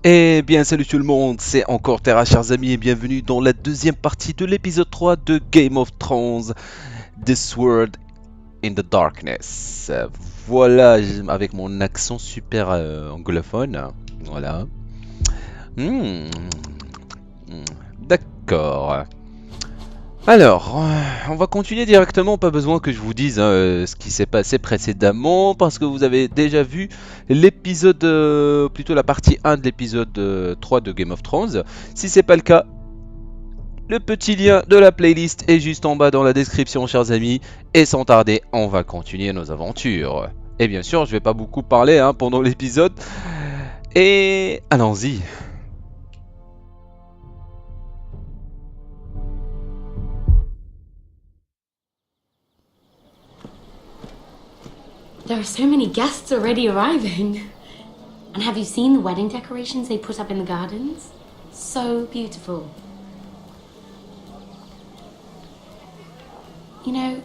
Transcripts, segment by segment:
Eh bien salut tout le monde, c'est encore Terra chers amis et bienvenue dans la deuxième partie de l'épisode 3 de Game of Thrones, This World in the Darkness. Voilà, avec mon accent super anglophone, voilà. D'accord. Alors, on va continuer directement, pas besoin que je vous dise ce qui s'est passé précédemment, parce que vous avez déjà vu l'épisode, plutôt la partie 1 de l'épisode 3 de Game of Thrones. Si c'est pas le cas, le petit lien de la playlist est juste en bas dans la description, chers amis, et sans tarder, on va continuer nos aventures. Et bien sûr, je vais pas beaucoup parler pendant l'épisode, et allons-y. There are so many guests already arriving. And have you seen the wedding decorations they put up in the gardens? So beautiful. You know,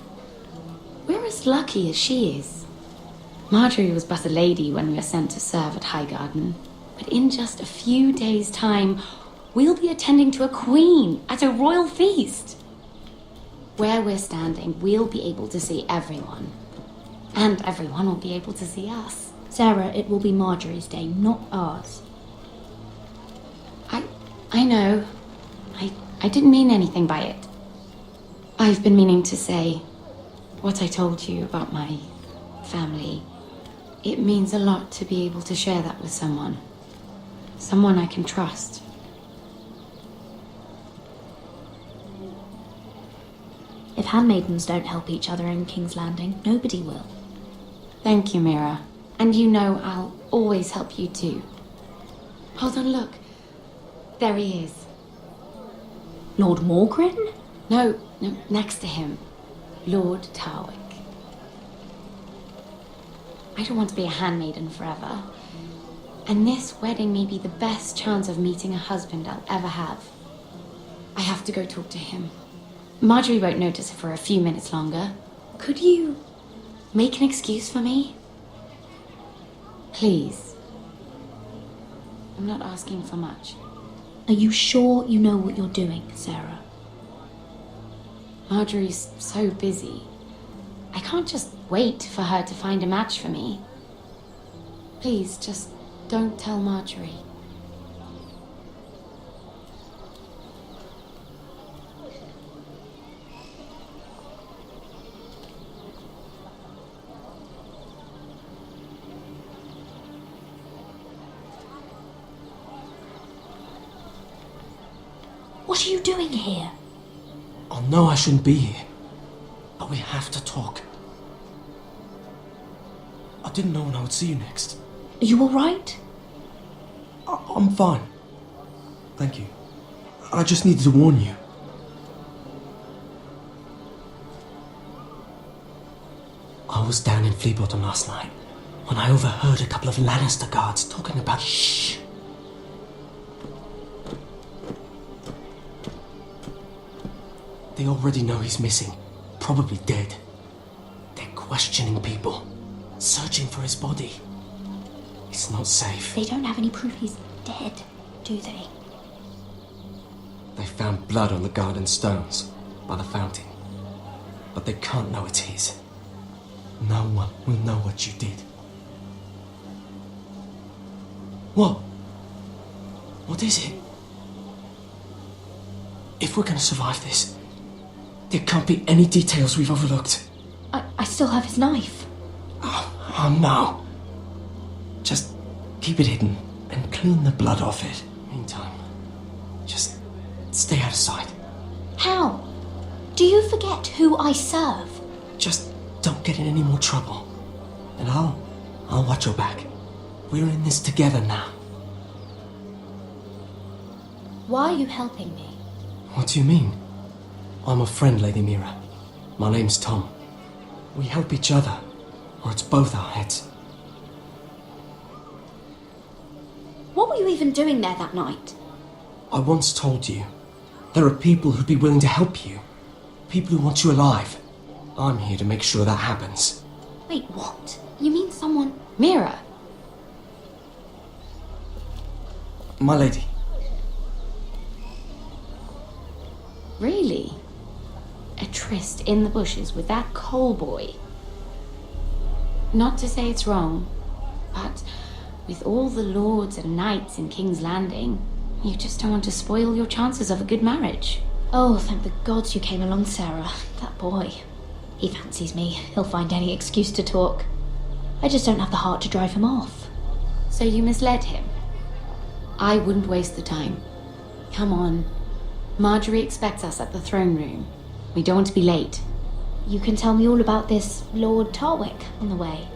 we're as lucky as she is. Marjorie was but a lady when we were sent to serve at Highgarden. But in just a few days' time, we'll be attending to a queen at a royal feast. Where we're standing, we'll be able to see everyone. And everyone will be able to see us. Sarah, it will be Marjorie's day, not ours. I know. I didn't mean anything by it. I've been meaning to say what I told you about my family. It means a lot to be able to share that with someone. Someone I can trust. If handmaidens don't help each other in King's Landing, nobody will. Thank you, Mira. And you know I'll always help you too. Hold on, look. There he is. Lord Morgrin? No, next to him. Lord Tarwick. I don't want to be a handmaiden forever. And this wedding may be the best chance of meeting a husband I'll ever have. I have to go talk to him. Marjorie won't notice for a few minutes longer. Could you make an excuse for me? Please. I'm not asking for much. Are you sure you know what you're doing, Sarah? Marjorie's so busy. I can't just wait for her to find a match for me. Please, just don't tell Marjorie. What are you doing here? I know I shouldn't be here, but we have to talk. I didn't know when I would see you next. Are you alright? I'm fine. Thank you. I just needed to warn you. I was down in Fleabottom last night when I overheard a couple of Lannister guards talking about shh. They already know he's missing, probably dead. They're questioning people, searching for his body. It's not safe. They don't have any proof he's dead, do they? They found blood on the garden stones by the fountain, but they can't know it's his. No one will know what you did. What? What is it? If we're gonna survive this, there can't be any details we've overlooked. I still have his knife. Oh no. Just keep it hidden and clean the blood off it. Meantime, just stay out of sight. How? Do you forget who I serve? Just don't get in any more trouble. And I'll watch your back. We're in this together now. Why are you helping me? What do you mean? I'm a friend, Lady Mira. My name's Tom. We help each other, or it's both our heads. What were you even doing there that night? I once told you, there are people who'd be willing to help you. People who want you alive. I'm here to make sure that happens. Wait, what? You mean someone... Mira! My lady. Really? A tryst in the bushes with that coal boy? Not to say it's wrong, but with all the lords and knights in King's Landing, you just don't want to spoil your chances of a good marriage. Oh, thank the gods you came along, Sarah. That boy. He fancies me. He'll find any excuse to talk. I just don't have the heart to drive him off. So you misled him? I wouldn't waste the time. Come on. Marjorie expects us at the throne room. We don't want to be late. You can tell me all about this Lord Tarwick on the way.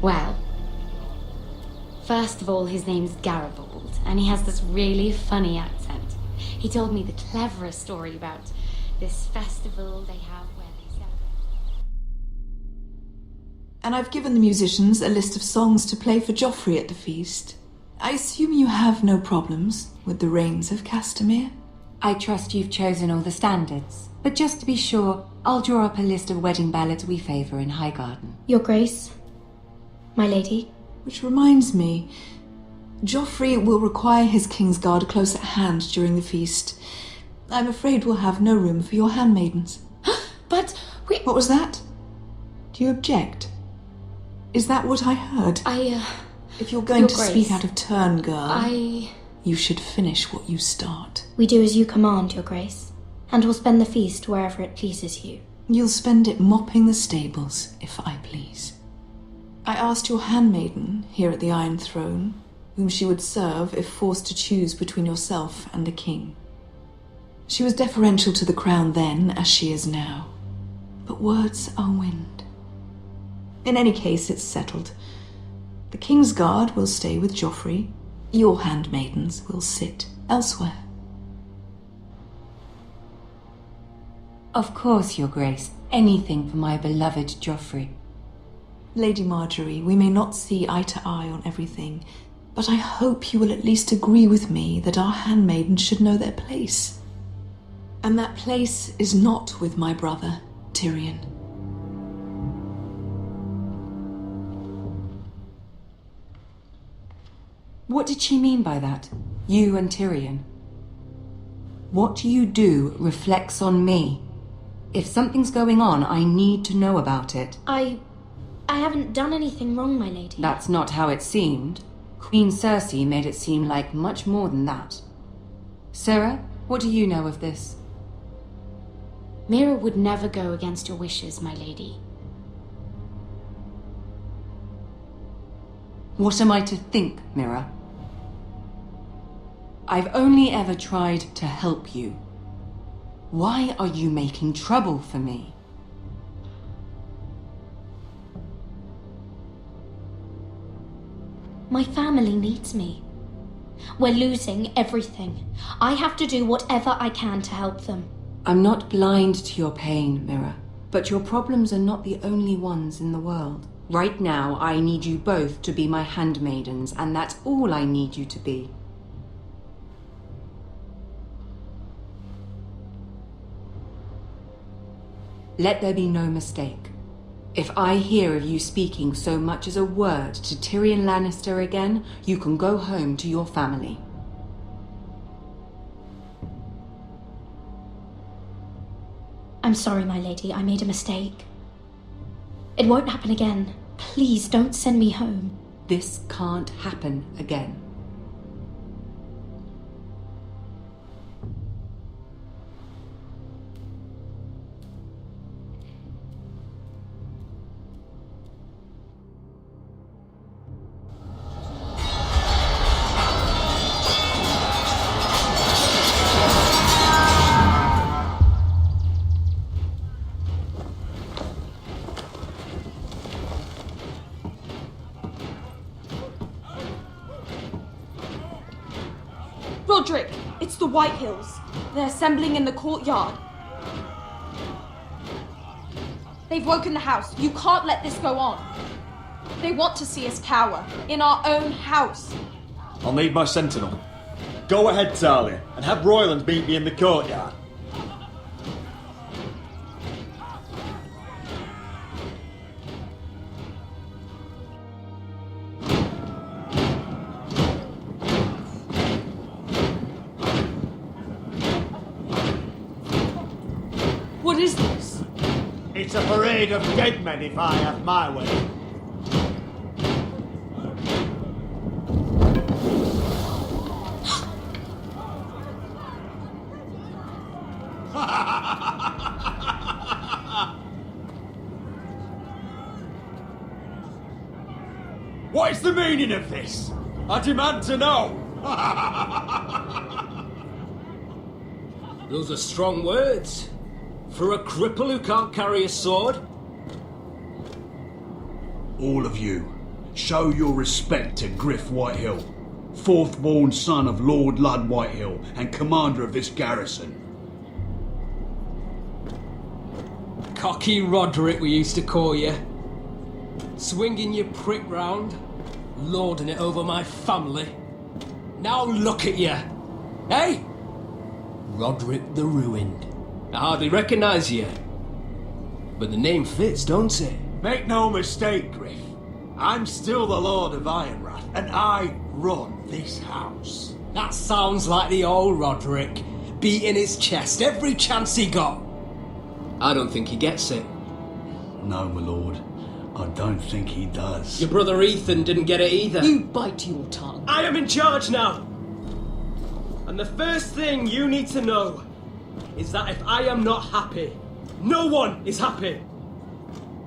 Well, first of all, his name's Garibaldi, and he has this really funny accent. He told me the cleverest story about this festival they have where they celebrate. And I've given the musicians a list of songs to play for Joffrey at the feast. I assume you have no problems with the Rains of Castamere? I trust you've chosen all the standards. But just to be sure, I'll draw up a list of wedding ballads we favour in Highgarden. Your Grace, my lady. Which reminds me, Joffrey will require his Kingsguard close at hand during the feast. I'm afraid we'll have no room for your handmaidens. But we... What was that? Do you object? Is that what I heard? If you're going Your to Grace, speak out of turn, girl, you should finish what you start. We do as you command, Your Grace, and we'll spend the feast wherever it pleases you. You'll spend it mopping the stables, if I please. I asked your handmaiden here at the Iron Throne whom she would serve if forced to choose between yourself and the king. She was deferential to the crown then, as she is now. But words are wind. In any case, it's settled. The Kingsguard will stay with Joffrey. Your handmaidens will sit elsewhere. Of course, Your Grace. Anything for my beloved Joffrey. Lady Marjorie, we may not see eye to eye on everything, but I hope you will at least agree with me that our handmaidens should know their place. And that place is not with my brother, Tyrion. What did she mean by that? You and Tyrion? What you do reflects on me. If something's going on, I need to know about it. I haven't done anything wrong, my lady. That's not how it seemed. Queen Cersei made it seem like much more than that. Sarah, what do you know of this? Mira would never go against your wishes, my lady. What am I to think, Mira? I've only ever tried to help you. Why are you making trouble for me? My family needs me. We're losing everything. I have to do whatever I can to help them. I'm not blind to your pain, Mira, but your problems are not the only ones in the world. Right now, I need you both to be my handmaidens, and that's all I need you to be. Let there be no mistake. If I hear of you speaking so much as a word to Tyrion Lannister again, you can go home to your family. I'm sorry, my lady. I made a mistake. It won't happen again. Please don't send me home. This can't happen again. Roderick, it's the Whitehills. They're assembling in the courtyard. They've woken the house. You can't let this go on. They want to see us cower in our own house. I'll need my sentinel. Go ahead, Talia, and have Royland meet me in the courtyard. is this? It's a parade of dead men if I have my way. What is the meaning of this? I demand to know. Those are strong words. For a cripple who can't carry a sword? All of you, show your respect to GRYFF WHITEHILL, fourth-born son of Lord Lud Whitehill and commander of this garrison. Cocky Roderick, we used to call you. Swinging your prick round, lording it over my family. Now look at you. Hey? Roderick the Ruined. I hardly recognise you. But the name fits, don't it? Make no mistake, Griff. I'm still the Lord of Ironrath, and I run this house. That sounds like the old Roderick, beating his chest every chance he got. I don't think he gets it. No, my lord, I don't think he does. Your brother Ethan didn't get it either. You bite your tongue. I am in charge now. And the first thing you need to know is that if I am not happy, no one is happy.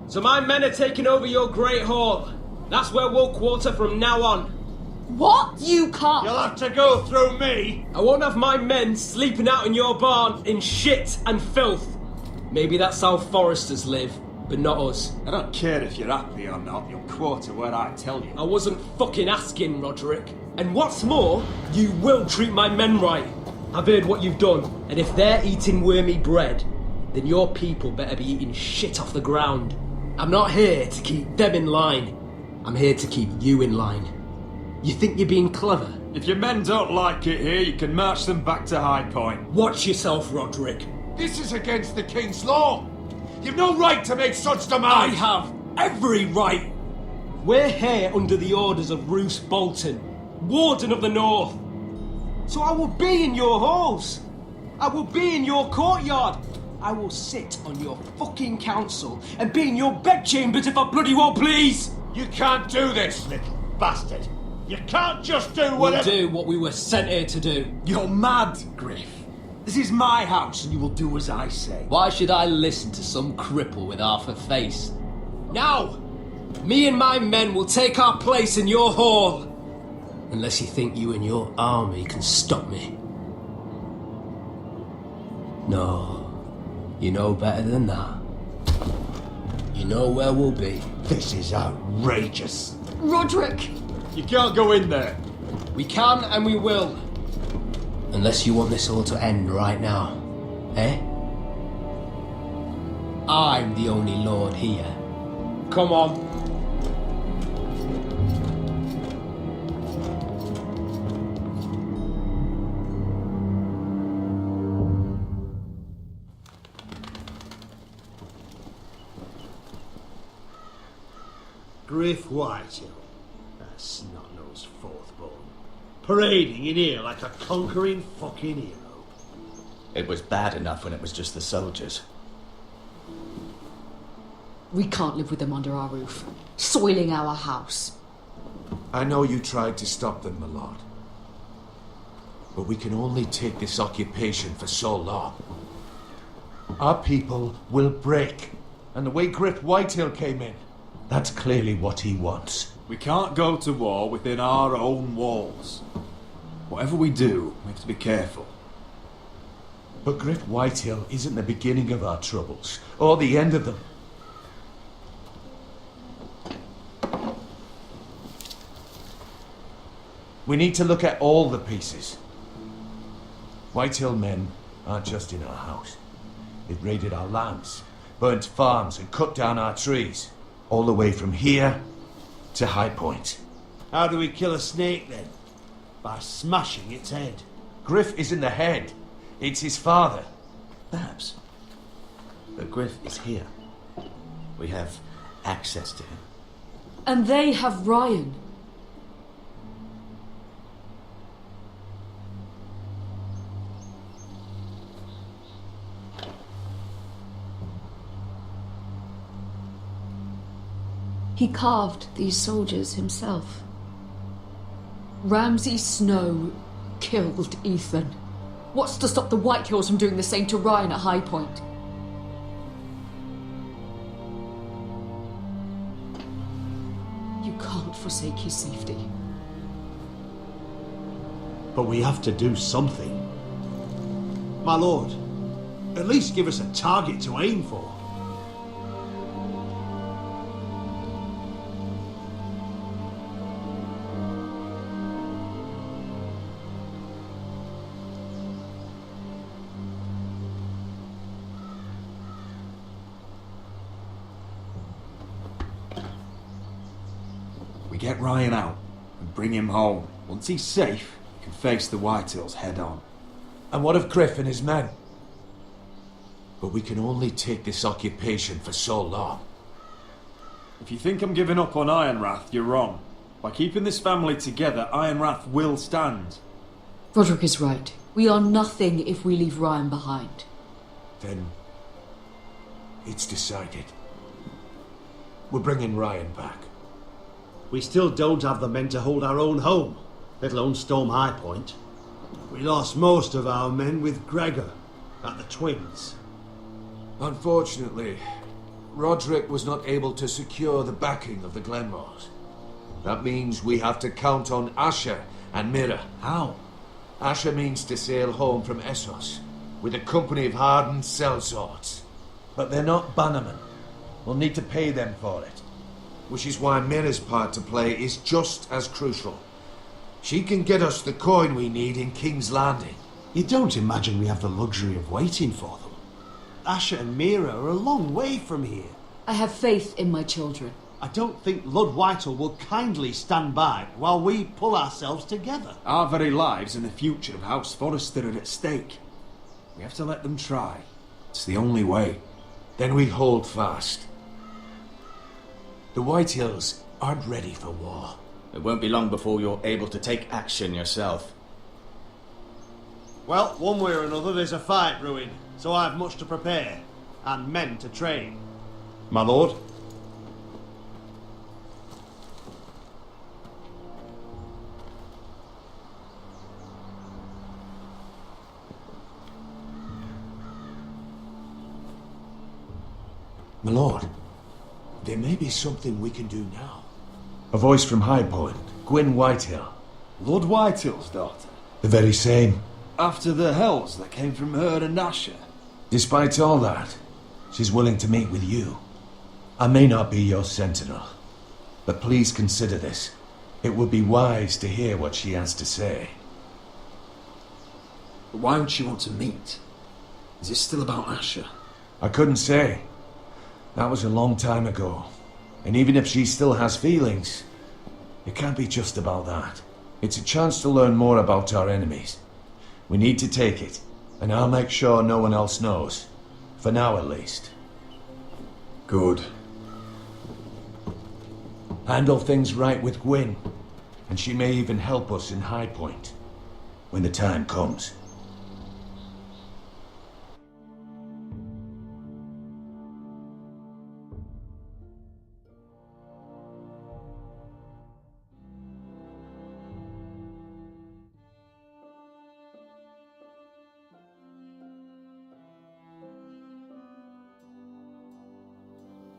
So my men are taking over your Great Hall. That's where we'll quarter from now on. What? You can't. You'll have to go through me. I won't have my men sleeping out in your barn in shit and filth. Maybe that's how foresters live, but not us. I don't care if you're happy or not. You'll quarter where I tell you. I wasn't fucking asking, Roderick. And what's more, you will treat my men right. I've heard what you've done, and if they're eating wormy bread, then your people better be eating shit off the ground. I'm not here to keep them in line. I'm here to keep you in line. You think you're being clever? If your men don't like it here, you can march them back to High Point. Watch yourself, Roderick. This is against the King's law. You've no right to make such I demands. have every right. We're here under the orders of Roose Bolton, Warden of the North. So I will be in your halls. I will be in your courtyard. I will sit on your fucking council and be in your bedchambers if I bloody well please. You can't do this, little bastard. You can't just do We'll whatever. do what we were sent here to do. You're mad, Griff. This is my house, and you will do as I say. Why should I listen to some cripple with half a face? Now, me and my men will take our place in your hall. Unless you think you and your army can stop me. No, you know better than that. You know where we'll be. This is outrageous. Roderick! You can't go in there. We can and we will. Unless you want this all to end right now. Eh? I'm the only lord here. Come on. GRYFF WHITEHILL. That snot-nosed fourth-born. Parading in here like a conquering fucking hero. It was bad enough when it was just the soldiers. We can't live with them under our roof, soiling our house. I know you tried to stop them, my lord. But we can only take this occupation for so long. Our people will break. And the way GRYFF WHITEHILL came in, that's clearly what he wants. We can't go to war within our own walls. Whatever we do, we have to be careful. But GRYFF WHITEHILL isn't the beginning of our troubles, or the end of them. We need to look at all the pieces. Whitehill men aren't just in our house. They've raided our lands, burnt farms and cut down our trees. All the way from here to High Point. How do we kill a snake then? By smashing its head. GRYFF isn't the head. It's his father. Perhaps. But GRYFF is here. We have access to him. And they have Ryan. He carved these soldiers himself. Ramsay Snow killed Ethan. What's to stop the Whitehills from doing the same to Ryan at High Point? You can't forsake his safety. But we have to do something. My lord, at least give us a target to aim for. We get Ryan out and bring him home. Once he's safe, he can face the Whitehills head on. And what of GRYFF and his men? But we can only take this occupation for so long. If you think I'm giving up on Ironrath, you're wrong. By keeping this family together, Ironrath will stand. Roderick is right. We are nothing if we leave Ryan behind. Then it's decided. We're bringing Ryan back. We still don't have the men to hold our own home, let alone storm High Point. We lost most of our men with Gregor at the Twins. Unfortunately, Roderick was not able to secure the backing of the Glenmores. That means we have to count on Asher and Mira. How? Asher means to sail home from Essos with a company of hardened sellswords. But they're not bannermen. We'll need to pay them for it. Which is why Mira's part to play is just as crucial. She can get us the coin we need in King's Landing. You don't imagine we have the luxury of waiting for them? Asher and Mira are a long way from here. I have faith in my children. I don't think Lord Whitehill will kindly stand by while we pull ourselves together. Our very lives and the future of House Forrester are at stake. We have to let them try. It's the only way. Then we hold fast. The Whitehills aren't ready for war. It won't be long before you're able to take action yourself. Well, one way or another there's a fight brewing, so I have much to prepare, and men to train. My lord? My lord, there may be something we can do now. A voice from High Point, Gwyn Whitehill. Lord Whitehill's daughter? The very same. After the hells that came from her and Asher? Despite all that, she's willing to meet with you. I may not be your sentinel, but please consider this. It would be wise to hear what she has to say. But why would she want to meet? Is it still about Asher? I couldn't say. That was a long time ago. And even if she still has feelings, it can't be just about that. It's a chance to learn more about our enemies. We need to take it, and I'll make sure no one else knows. For now, at least. Good. Handle things right with Gwyn, and she may even help us in High Point, when the time comes.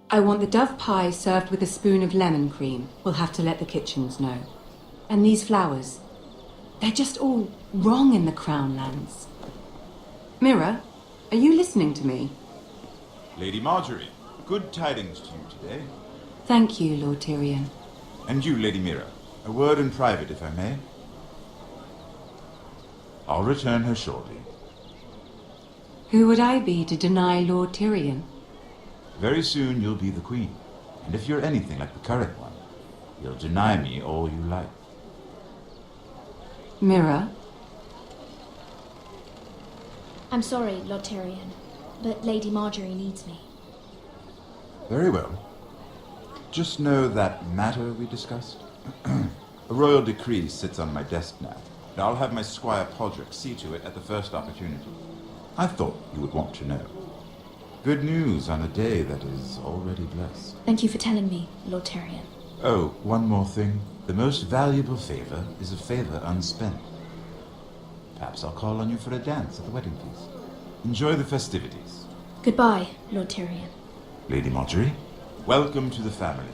I want the dove pie served with a spoon of lemon cream. We'll have to let the kitchens know. And these flowers. They're just all wrong in the Crown lands. Mira, are you listening to me? Lady Marjorie, good tidings to you today. Thank you, Lord Tyrion. And you, Lady Mira, a word in private, if I may. I'll return her shortly. Who would I be to deny Lord Tyrion? Very soon you'll be the queen, and if you're anything like the current one, you'll deny me all you like. Mira? I'm sorry, Lord Tyrion, but Lady Marjorie needs me. Very well. Just know that matter we discussed? A royal decree sits on my desk now, and I'll have my Squire Podrick see to it at the first opportunity. I thought you would want to know. Good news on a day that is already blessed. Thank you for telling me, Lord Tyrion. Oh, one more thing. The most valuable favor is a favor unspent. Perhaps I'll call on you for a dance at the wedding feast. Enjoy the festivities. Goodbye, Lord Tyrion. Lady Marjorie, welcome to the family.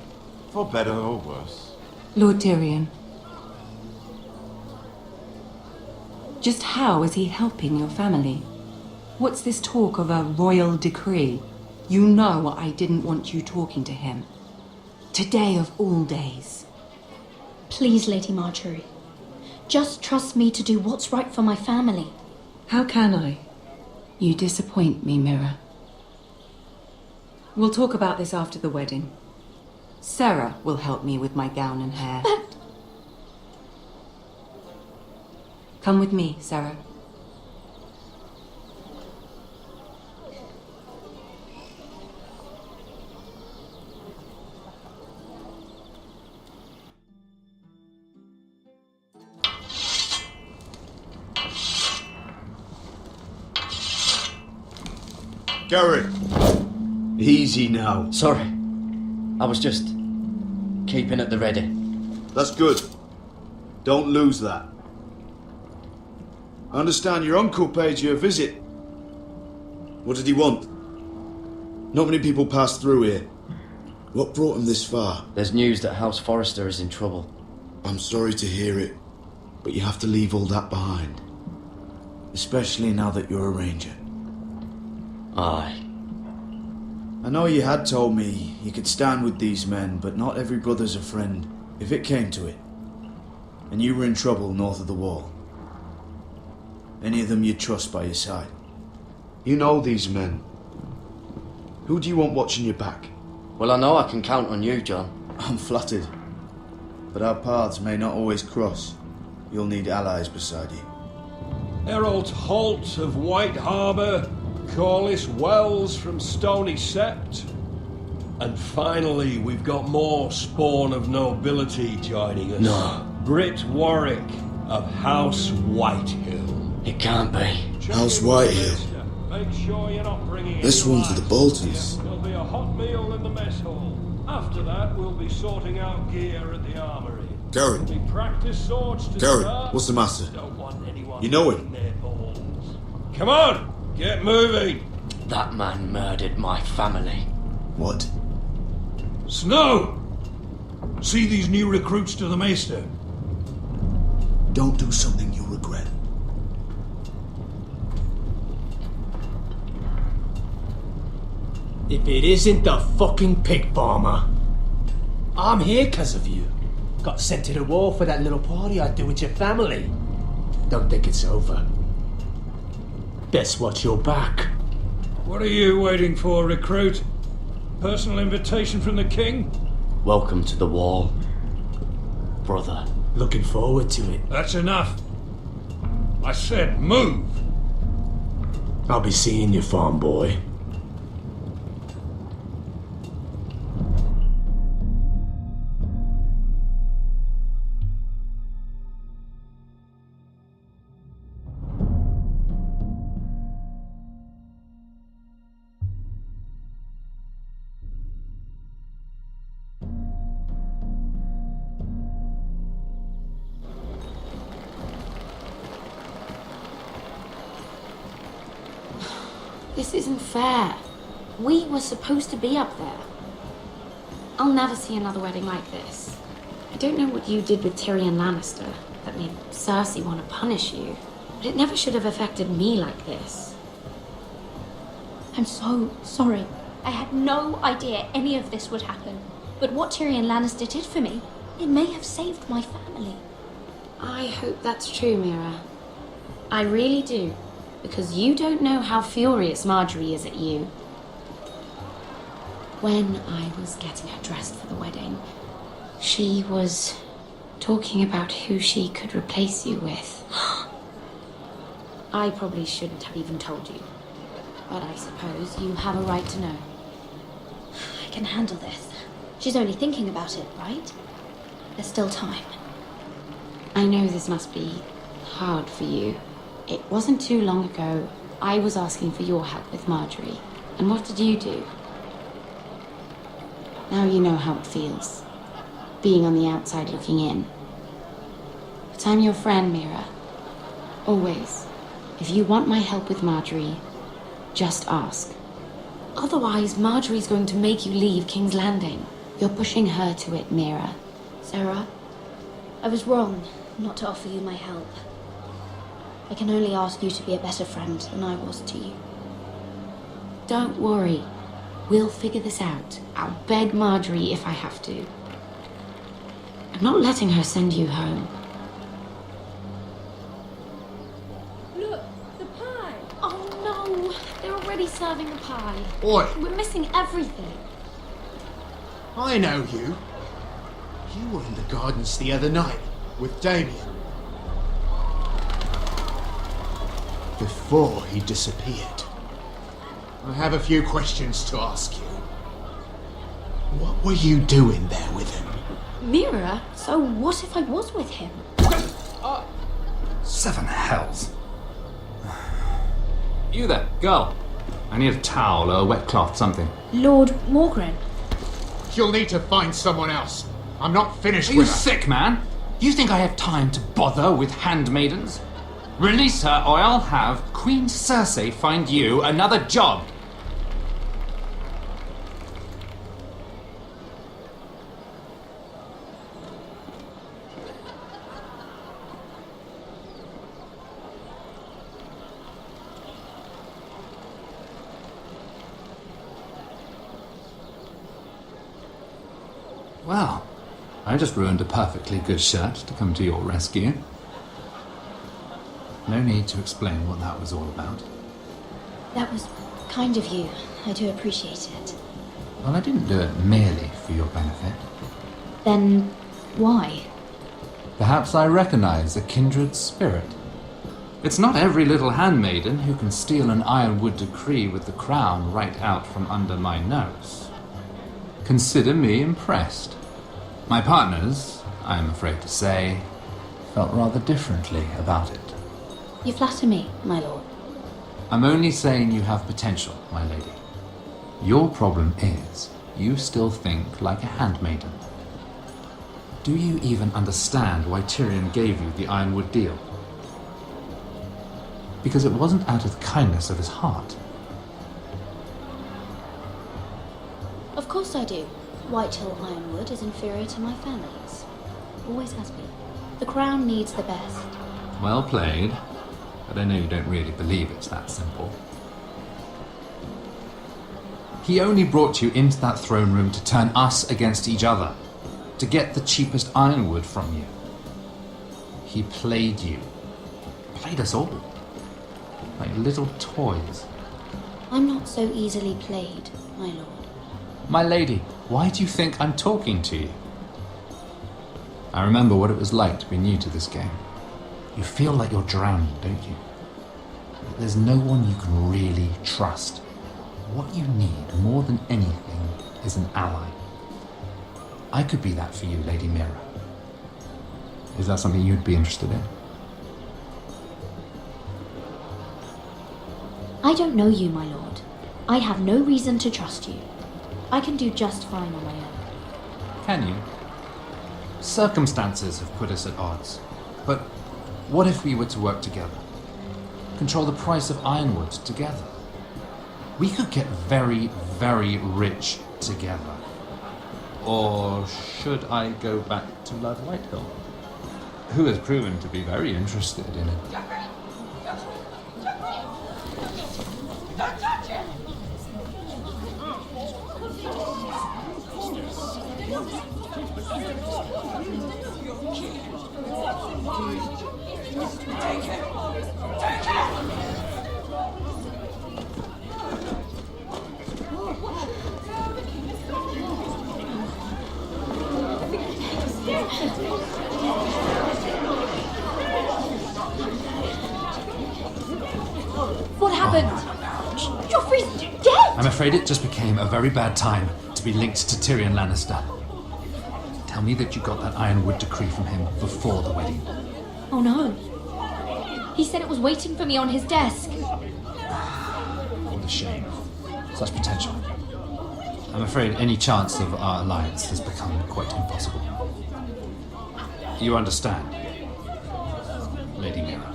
For better or worse. Lord Tyrion. Just how is he helping your family? What's this talk of a royal decree? You know I didn't want you talking to him. Today of all days. Please, Lady Marjorie. Just trust me to do what's right for my family. How can I? You disappoint me, Mira. We'll talk about this after the wedding. Sarah will help me with my gown and hair. But... Come with me, Sarah. Gary, easy now. Sorry. I was just keeping at the ready. That's good. Don't lose that. I understand your uncle paid you a visit. What did he want? Not many people pass through here. What brought him this far? There's news that House Forrester is in trouble. I'm sorry to hear it, but you have to leave all that behind. Especially now that you're a ranger. Aye. I know you had told me you could stand with these men, but not every brother's a friend, if it came to it. And you were in trouble north of the wall. Any of them you'd trust by your side. You know these men. Who do you want watching your back? Well, I know I can count on you, John. I'm flattered. But our paths may not always cross. You'll need allies beside you. Herald Holt of White Harbour, Corliss Wells from Stony Sept. And finally, we've got more spawn of nobility joining us. No. Britt Warwick of House Whitehill. It can't be. House Whitehill. Make sure you're not bringing This one's for the Boltons. There'll be a hot meal in the mess hall. After that, we'll be sorting out gear at the armory. Gary. There'll be practice swords to Gary, start. what's the matter? Don't want anyone You know him? hitting their balls. Come on, get moving. That man murdered my family. What? Snow! See these new recruits to the Maester? Don't do something you'll regret. If it isn't the fucking pig farmer. I'm here because of you. Got sent to the wall for that little party I do with your family. Don't think it's over. Best watch your back. What are you waiting for, recruit? Personal invitation from the king? Welcome to the wall, brother. Looking forward to it. That's enough. I said move. I'll be seeing you, farm boy. This isn't fair. We were supposed to be up there. I'll never see another wedding like this. I don't know what you did with Tyrion Lannister that made Cersei want to punish you, but it never should have affected me like this. I'm so sorry. I had no idea any of this would happen. But what Tyrion Lannister did for me, it may have saved my family. I hope that's true, Mira. I really do. Because you don't know how furious Marjorie is at you. When I was getting her dressed for the wedding, she was talking about who she could replace you with. I probably shouldn't have even told you, but I suppose you have a right to know. I can handle this. She's only thinking about it, right? There's still time. I know this must be hard for you. It wasn't too long ago I was asking for your help with Marjorie. And what did you do? Now you know how it feels, being on the outside looking in. But I'm your friend, Mira. Always. If you want my help with Marjorie, just ask. Otherwise, Marjorie's going to make you leave King's Landing. You're pushing her to it, Mira. Sarah, I was wrong not to offer you my help. I can only ask you to be a better friend than I was to you. Don't worry. We'll figure this out. I'll beg Marjorie if I have to. I'm not letting her send you home. Look, the pie! Oh no! They're already serving the pie. Oi! We're missing everything. I know you. You were in the gardens the other night with Damien. Before he disappeared. I have a few questions to ask you. What were you doing there with him? Mira, so what if I was with him? Seven hells. You there, girl. I need a towel or a wet cloth, something. Lord Morgren. You'll need to find someone else. I'm not finished Are with you her. sick, man? Do you think I have time to bother with handmaidens? Release her or I'll have Queen Cersei find you another job. Well, I just ruined a perfectly good shirt to come to your rescue. No need to explain what that was all about. That was kind of you. I do appreciate it. Well, I didn't do it merely for your benefit. Then why? Perhaps I recognize a kindred spirit. It's not every little handmaiden who can steal an ironwood decree with the crown right out from under my nose. Consider me impressed. My partners, I am afraid to say, felt rather differently about it. You flatter me, my lord. I'm only saying you have potential, my lady. Your problem is, you still think like a handmaiden. Do you even understand why Tyrion gave you the ironwood deal? Because it wasn't out of the kindness of his heart. Of course I do. Whitehill ironwood is inferior to my family's. Always has been. The crown needs the best. Well played. But I know you don't really believe it's that simple. He only brought you into that throne room to turn us against each other, to get the cheapest ironwood from you. He played you. Played us all. Like little toys. I'm not so easily played, my lord. My lady, why do you think I'm talking to you? I remember what it was like to be new to this game. You feel like you're drowning, don't you? There's no one you can really trust. What you need more than anything is an ally. I could be that for you, Lady Mira. Is that something you'd be interested in? I don't know you, my lord. I have no reason to trust you. I can do just fine on my own. Can you? Circumstances have put us at odds. But what if we were to work together? Control the price of ironwood together? We could get very, very rich together. Or should I go back to Lord Whitehill, who has proven to be very interested in it? Don't touch it! Take it! Take it! What happened? Joffrey's dead! I'm afraid it just became a very bad time to be linked to Tyrion Lannister. Tell me that you got that ironwood decree from him before the wedding. Oh no. He said it was waiting for me on his desk. What a shame. such potential. I'm afraid any chance of our alliance has become quite impossible. You understand, Lady Mira?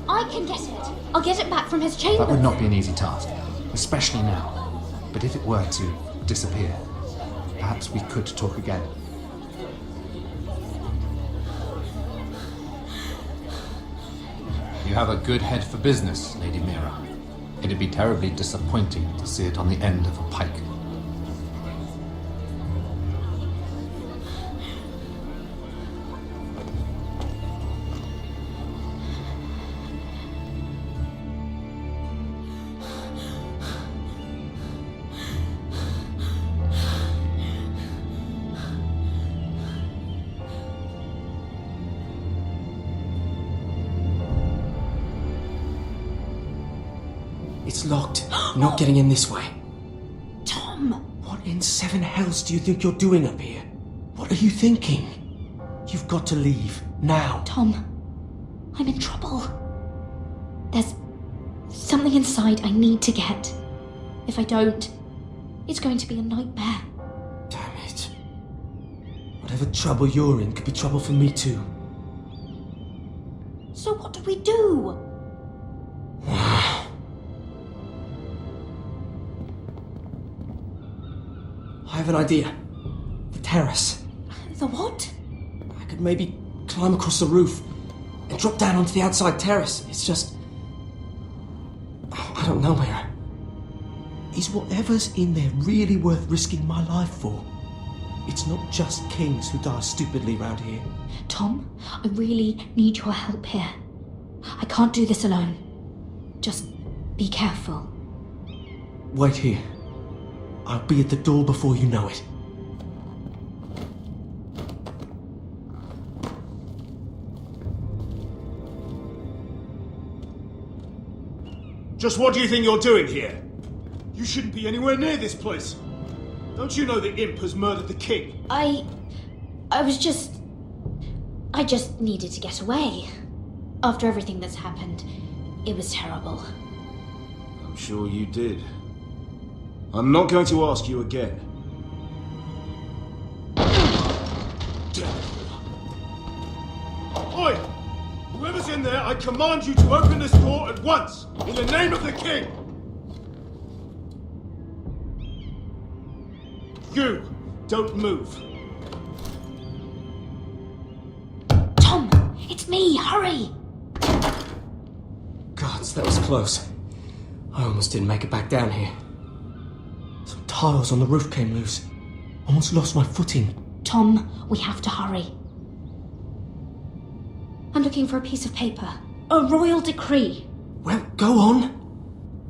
I can get it. I'll get it back from his chamber. That would not be an easy task, especially now. But if it were to disappear, perhaps we could talk again. You have a good head for business, Lady Mira. It'd be terribly disappointing to see it on the end of a pike. It's locked. You're not getting in this way. Tom! What in seven hells do you think you're doing up here? What are you thinking? You've got to leave. Now. Tom, I'm in trouble. There's something inside I need to get. If I don't, it's going to be a nightmare. Damn it. Whatever trouble you're in could be trouble for me too. So what do we do? I have an idea. The terrace. The what? I could maybe climb across the roof and drop down onto the outside terrace. It's just... I don't know, Mira. Is whatever's in there really worth risking my life for? It's not just kings who die stupidly round here. Tom, I really need your help here. I can't do this alone. Just be careful. Wait here. I'll be at the door before you know it. Just what do you think you're doing here? You shouldn't be anywhere near this place. Don't you know the imp has murdered the king? I just needed to get away. After everything that's happened, it was terrible. I'm sure you did. I'm not going to ask you again. Oi! Whoever's in there, I command you to open this door at once! In the name of the king! You! Don't move! Tom! It's me! Hurry! Gods, that was close. I almost didn't make it back down here. Some tiles on the roof came loose. Almost lost my footing. Tom, we have to hurry. I'm looking for a piece of paper. A royal decree. Well, go on.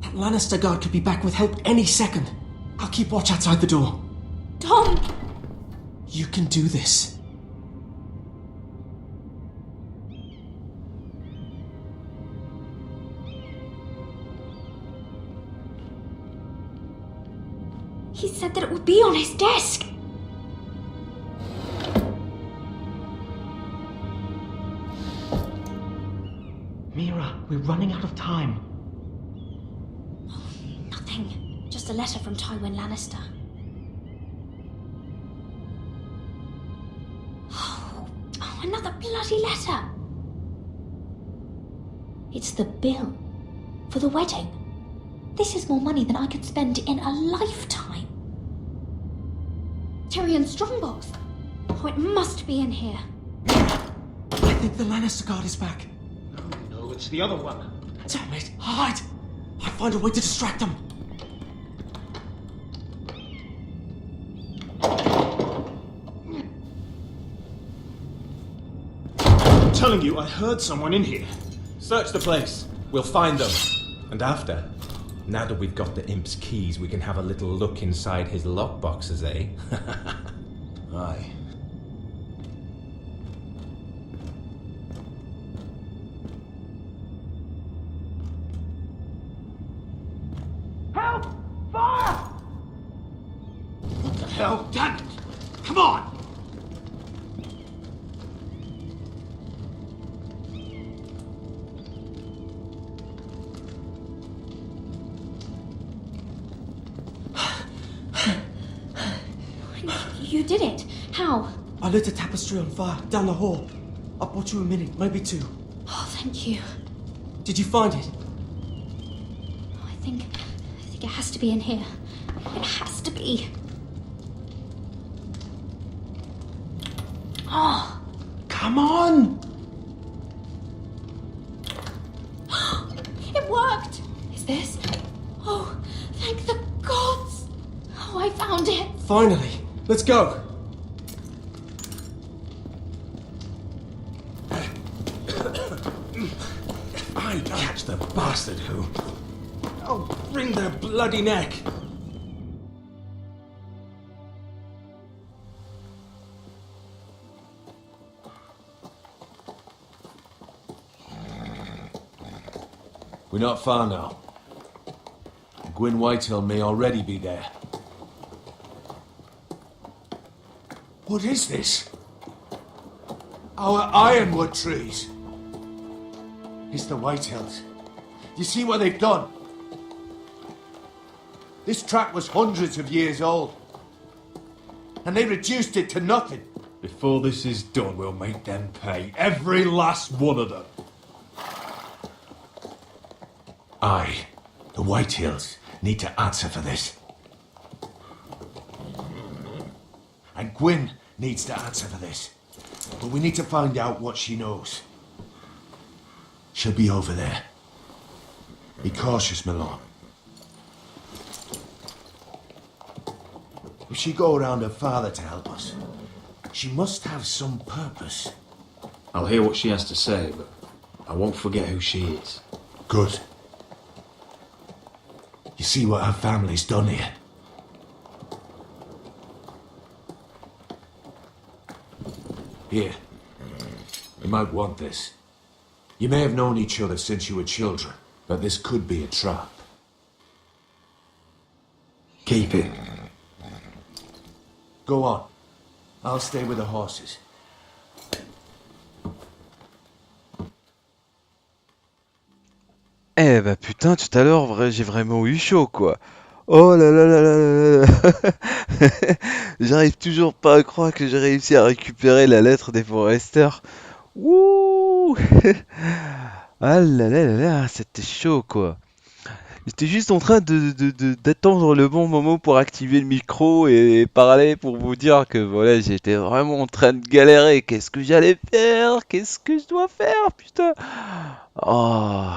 That Lannister guard could be back with help any second. I'll keep watch outside the door. Tom! You can do this. He said that it would be on his desk. Mira, we're running out of time. Nothing. Just a letter from Tywin Lannister. Oh, another bloody letter. It's the bill for the wedding. This is more money than I could spend in a lifetime. Tyrion's strongbox. Oh, it must be in here. I think the Lannister guard is back. No, it's the other one. Damn it, hide! I'll find a way to distract them. I'm telling you, I heard someone in here. Search the place. We'll find them. And after, now that we've got the imp's keys, we can have a little look inside his lockboxes, eh? Aye. Help! Fire! What the hell? Damn it! Come on! You did it. How? I lit a tapestry on fire down the hall. I bought you a minute, maybe 2. Oh, thank you. Did you find it? I think it has to be in here. It has to be. Oh. Come on! It worked! Is this? Oh, thank the gods! Oh, I found it! Finally! Let's go! If I catch the bastard who... I'll wring their bloody neck! We're not far now. Gwyn Whitehill may already be there. What is this? Our ironwood trees. It's the Whitehills. You see what they've done? This track was hundreds of years old. And they reduced it to nothing. Before this is done, we'll make them pay. Every last one of them. I, the Whitehills, need to answer for this. And Gwyn needs to answer for this. But we need to find out what she knows. She'll be over there. Be cautious, Malone. If she go around her father to help us, she must have some purpose. I'll hear what she has to say, but I won't forget who she is. Good. You see what our family's done here? Here. You might want this. You may have known each other since you were children, but this could be a trap. Keep it. Go on. I'll stay with the horses. Eh bah putain, tout à l'heure, j'ai vraiment eu chaud, quoi. Oh là là là là là là. J'arrive toujours pas à croire que j'ai réussi à récupérer la lettre des foresters. Wouh. Ah là là là là, c'était chaud, quoi. J'étais juste en train d'attendre le bon moment pour activer le micro et parler pour vous dire que voilà, j'étais vraiment en train de galérer. Qu'est-ce que j'allais faire? Qu'est-ce que je dois faire, putain? Oh.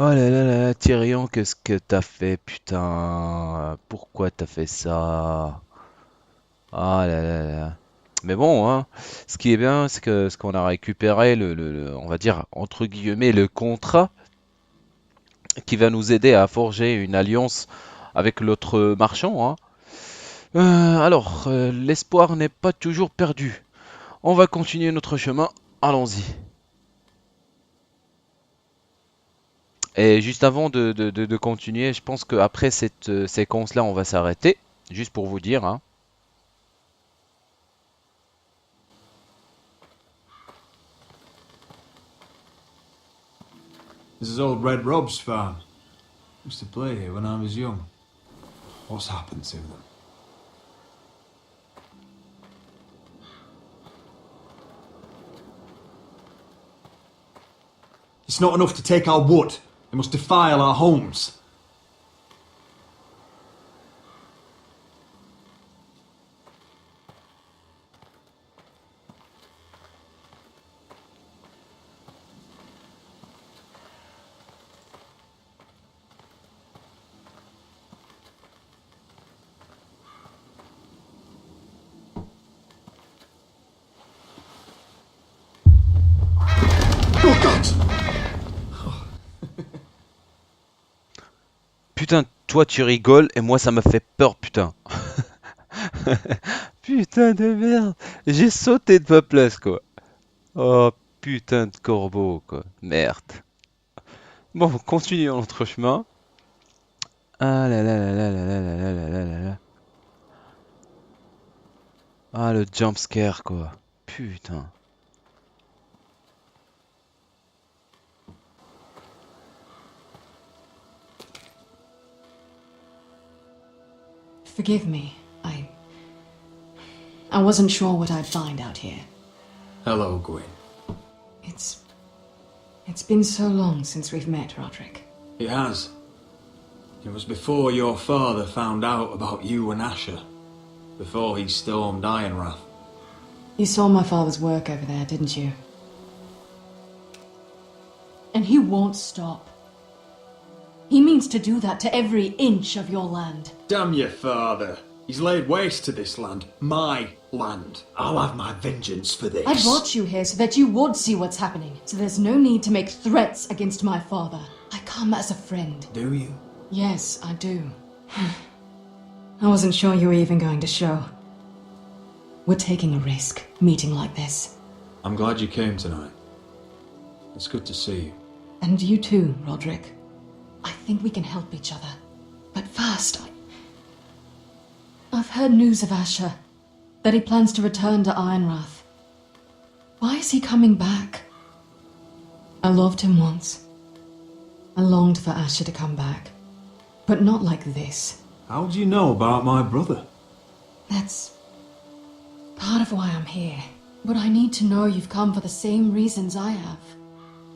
Oh là là là, Tyrion, qu'est-ce que t'as fait, putain? Pourquoi t'as fait ça? Ah là là là. Mais bon, hein, ce qui est bien, c'est que ce qu'on a récupéré, on va dire, entre guillemets, le contrat qui va nous aider à forger une alliance avec l'autre marchand, hein. Alors, l'espoir n'est pas toujours perdu. On va continuer notre chemin. Allons-y. Et juste avant de continuer, je pense qu'après cette séquence-là, on va s'arrêter. Juste pour vous dire, hein. This is old Red Rob's farm. Used to play here when I was young. What's happened to them? It's not enough to take our wood. They must defile our homes. Putain, toi tu rigoles et moi ça me fait peur, putain. Putain de merde. J'ai sauté de ma place, quoi. Oh putain de corbeau, quoi. Merde. Bon, continuons notre chemin. Ah là là là là là là là là là là là. Ah, le jumpscare, quoi. Putain. Forgive me. I wasn't sure what I'd find out here. Hello, Gwyn. It's been so long since we've met, Roderick. It has. It was before your father found out about you and Asher. Before he stormed Ironrath. You saw my father's work over there, didn't you? And he won't stop. He means to do that to every inch of your land. Damn your father. He's laid waste to this land. My land. I'll have my vengeance for this. I brought you here so that you would see what's happening. So there's no need to make threats against my father. I come as a friend. Do you? Yes, I do. I wasn't sure you were even going to show. We're taking a risk, meeting like this. I'm glad you came tonight. It's good to see you. And you too, Roderick. I think we can help each other. But first, I've heard news of Asher. That he plans to return to Ironrath. Why is he coming back? I loved him once. I longed for Asher to come back. But not like this. How do you know about my brother? That's part of why I'm here. But I need to know you've come for the same reasons I have.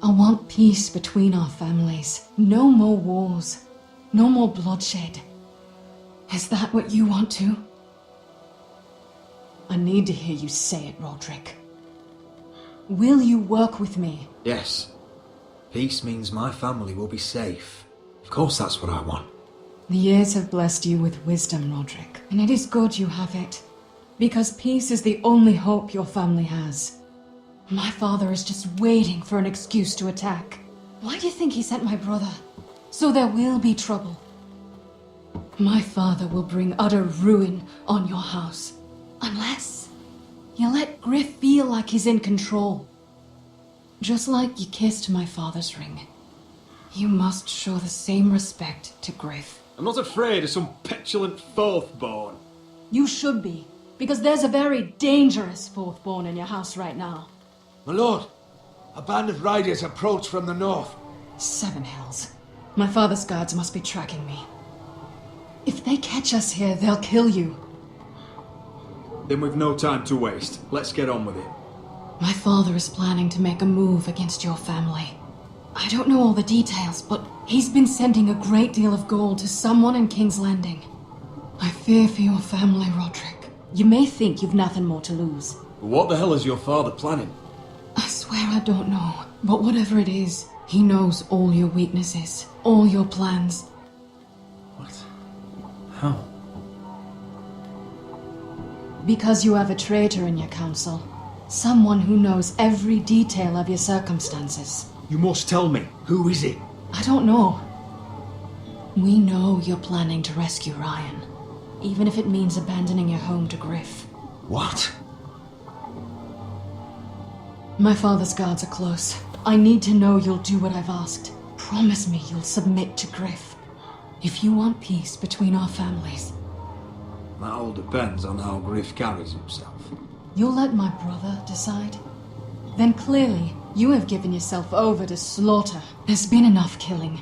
I want peace between our families. No more wars. No more bloodshed. Is that what you want too? I need to hear you say it, Roderick. Will you work with me? Yes. Peace means my family will be safe. Of course that's what I want. The years have blessed you with wisdom, Roderick. And it is good you have it. Because peace is the only hope your family has. My father is just waiting for an excuse to attack. Why do you think he sent my brother? So there will be trouble. My father will bring utter ruin on your house. Unless you let GRYFF feel like he's in control. Just like you kissed my father's ring. You must show the same respect to GRYFF. I'm not afraid of some petulant fourth-born. You should be, because there's a very dangerous fourth-born in your house right now. My lord, a band of riders approach from the north. 7 hells. My father's guards must be tracking me. If they catch us here, they'll kill you. Then we've no time to waste. Let's get on with it. My father is planning to make a move against your family. I don't know all the details, but he's been sending a great deal of gold to someone in King's Landing. I fear for your family, Roderick. You may think you've nothing more to lose. What the hell is your father planning? I swear I don't know, but whatever it is, he knows all your weaknesses, all your plans. What? How? Because you have a traitor in your council. Someone who knows every detail of your circumstances. You must tell me. Who is it? I don't know. We know you're planning to rescue Ryan. Even if it means abandoning your home to GRYFF. What? My father's guards are close. I need to know you'll do what I've asked. Promise me you'll submit to GRYFF. If you want peace between our families. That all depends on how GRYFF carries himself. You'll let my brother decide? Then clearly, you have given yourself over to slaughter. There's been enough killing.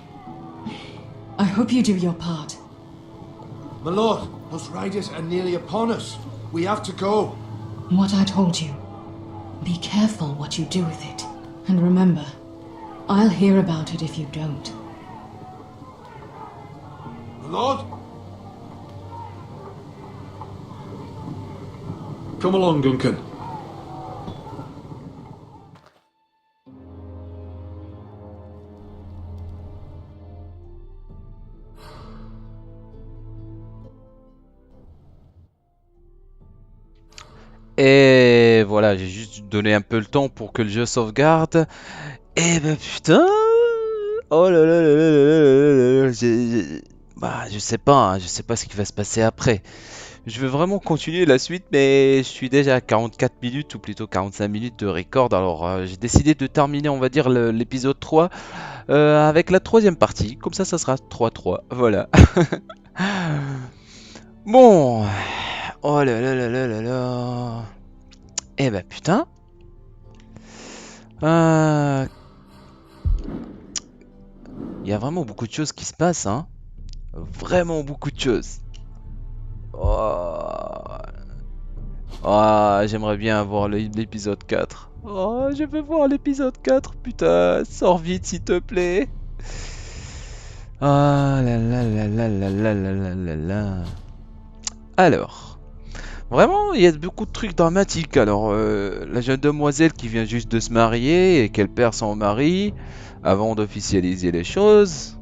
I hope you do your part. My lord, those riders are nearly upon us. We have to go. What I told you. Be careful what you do with it. And remember, I'll hear about it if you don't. My lord? Come along, Duncan. Et voilà, j'ai juste donné un peu le temps pour que le jeu sauvegarde. Et ben putain. Oh là là là là là là là. Bah, je sais pas ce qui va se passer après. Je veux vraiment continuer la suite, mais je suis déjà à 44 minutes, ou plutôt 45 minutes de record. Alors j'ai décidé de terminer, on va dire, l'épisode 3 avec la troisième partie. Comme ça sera 3-3. Voilà. Bon. Oh là là là là là là. Eh ben putain. Il y a vraiment beaucoup de choses qui se passent, hein. Vraiment beaucoup de choses. Oh. Ah, j'aimerais bien avoir l'épisode 4. Oh, je veux voir l'épisode 4, putain, sors vite s'il te plaît. Ah là là là là là là là là là là. Alors, vraiment, il y a beaucoup de trucs dramatiques. Alors, la jeune demoiselle qui vient juste de se marier et qu'elle perd son mari avant d'officialiser les choses,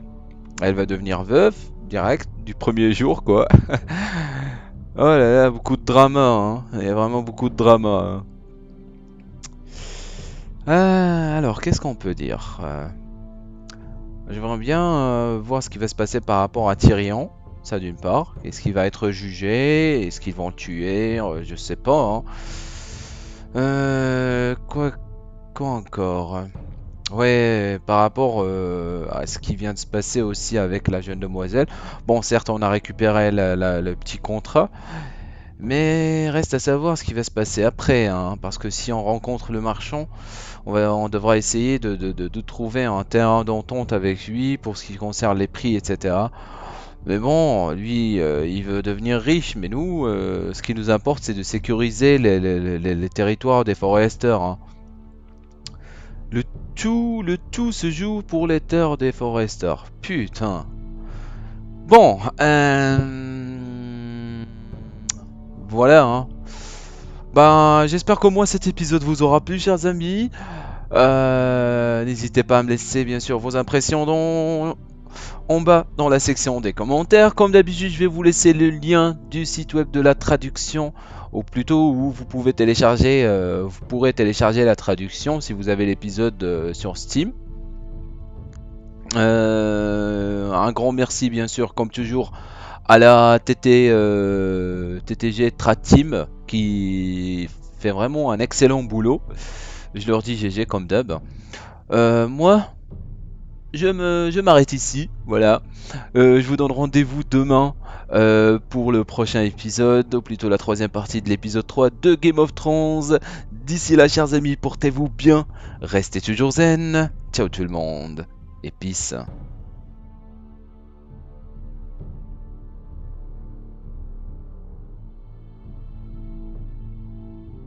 elle va devenir veuve direct du premier jour, quoi. Oh là là, beaucoup de drama, hein. Il y a vraiment beaucoup de drama. Alors, qu'est-ce qu'on peut dire? J'aimerais bien voir ce qui va se passer par rapport à Tyrion, ça d'une part. Est-ce qu'il va être jugé? Est-ce qu'ils vont le tuer? Je sais pas. Hein. Quoi encore? Ouais, par rapport à ce qui vient de se passer aussi avec la jeune demoiselle. Bon, certes, on a récupéré le petit contrat, mais reste à savoir ce qui va se passer après, hein, parce que si on rencontre le marchand, on devra essayer de trouver un terrain d'entente avec lui pour ce qui concerne les prix, etc. Mais bon, lui, il veut devenir riche, mais nous, ce qui nous importe, c'est de sécuriser les territoires des foresters. Hein. Le tout se joue pour les terres des foresters. Putain. Bon, voilà, hein. Ben, j'espère qu'au moins cet épisode vous aura plu, chers amis. N'hésitez pas à me laisser, bien sûr, vos impressions en bas dans la section des commentaires. Comme d'habitude, je vais vous laisser le lien du site web de la traduction, ou plutôt où vous pourrez télécharger la traduction si vous avez l'épisode sur Steam. Un grand merci, bien sûr, comme toujours, à la TTGTradTeam qui fait vraiment un excellent boulot. Je leur dis GG comme d'hab. Moi, je m'arrête ici. Voilà. Je vous donne rendez-vous demain pour le prochain épisode, ou plutôt la troisième partie de l'épisode 3 de Game of Thrones. D'ici là, chers amis, portez-vous bien. Restez toujours zen. Ciao tout le monde. Et peace.